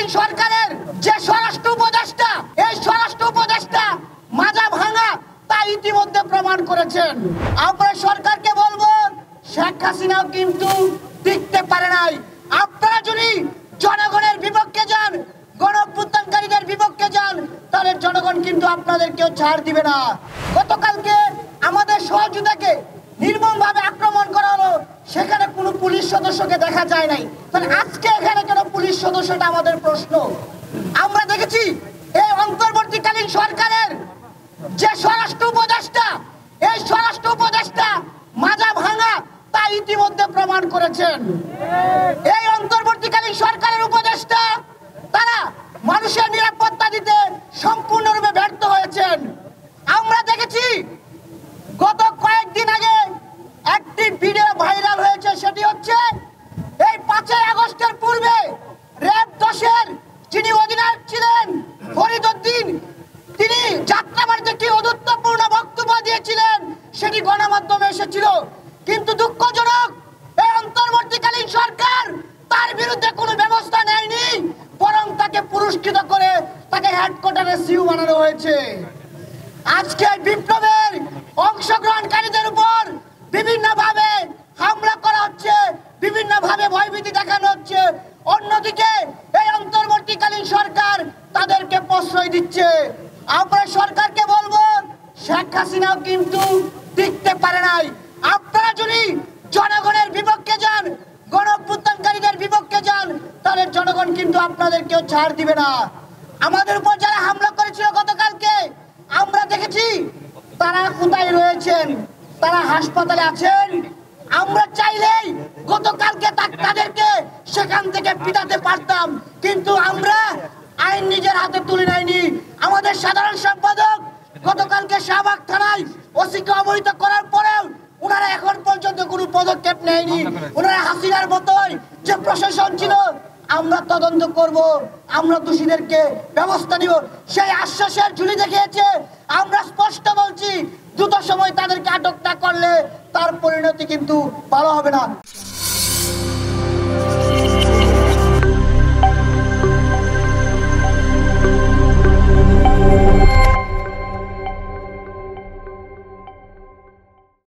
অন্তর্বর্তীকালীন সরকারের যে স্বরাষ্ট্র উপদেষ্টা, এই স্বরাষ্ট্র উপদেষ্টা মাজা ভাঙা তা ইতিমধ্যে প্রমাণ করেছেন। আমরা সরকারকে বলবো, শেখ হাসিনাও কিন্তু টিকতে পারে নাই। আপনারা যদি জনগণের বিপক্ষে যান, গণঅভ্যুত্থানকারীদের বিপক্ষে যান, তাহলে জনগণ কিন্তু আপনাদের কেউ ছাড় দিবে না। গতকালকে আমাদের সহযোগিতাকে নির্মমভাবে আক্রমণ করা হলো, সেখানে কোনো পুলিশ সদস্যকে দেখা যায় নাই। তাহলে আজকে এখানে কেন পুলিশ সদস্যটা আমাদের প্রশ্ন। আমরা দেখেছি এই অন্তর্বর্তীকালীন সরকারের যে স্বরাষ্ট্র উপদেষ্টা, এই স্বরাষ্ট্র উপদেষ্টা মাজা ভাঙা তা ইতিমধ্যে প্রমাণ করেছেন। এই অন্তর্বর্তীকালীন সরকারের উপদেষ্টা তারা মানুষের নিরাপত্তা দিতে সম্পূর্ণরূপে ব্যর্থ হয়েছেন। আমরা দেখেছি গত কয়েকদিন আগে একটি ভিডিও ভাইরাল হয়েছে, সেটি হচ্ছে এই 5ই আগস্টের পূর্বে র‍্যাব 10-এর যিনি অধিনায়ক ছিলেন ফরিদ উদ্দিন, তিনি যাত্রাবাড়িতে একটি অদ্ভুতপূর্ণ বক্তব্য দিয়েছিলেন, সেটি গণমাধ্যমে এসেছিল। কিন্তু দুঃখজনক, এই অন্তর্বর্তীকালীন সরকার তার বিরুদ্ধে কোনো ব্যবস্থা নেয়নি, বরং তাকে পুরস্কৃত করে তাকে হেডকোয়ার্টারে সিইও বানানো হয়েছে। আজকে বিপ্লবের অংশগ্রহণকারীদের উপর বিভিন্নভাবে হামলা করা হচ্ছে, বিভিন্নভাবে ভয়ভীতি দেখানো হচ্ছে। অন্যদিকে এই অন্তর্বর্তীকালীন সরকার তাদেরকে প্রশ্রয় দিচ্ছে। আমরা সরকারকে বলবো, শেখ হাসিনাও কিন্তু টিকতে পারে নাই। আপনারা যদি জনগণের বিপক্ষে যান, গণঅভ্যুত্থানকারীদের বিপক্ষে যান, তাহলে জনগণ কিন্তু আপনাদের কেউ ছাড় দিবে না। আমাদের উপর যারা হামলা করেছিল গতকালকে, আমরা দেখেছি তারা কোথায় রয়েছেন, তারা হাসপাতালে আছেন। আমরা চাইলেই গতকালকে তাদেরকে সেখান থেকে পিটাতে পারতাম, কিন্তু আমরা আইন নিজের হাতে তুলে নেয়নি। আমাদের সাধারণ সম্পাদক গতকালকে শাহবাগ থানায় ওসিকে অবহিত করার পরেও ওনারা এখন পর্যন্ত কোনো পদক্ষেপ নেয়নি। ওনারা হাসিনার মতোই যে প্রশাসন ছিল, আমরা তদন্ত করব, আমরা দোষীদেরকে ব্যবস্থা নিব, সেই আশ্বাসের ঝুলি দেখিয়েছে। আমরা স্পষ্ট বলছি, দ্রুত সময় তাদেরকে আটক না করলে তার পরিণতি কিন্তু ভালো হবে না।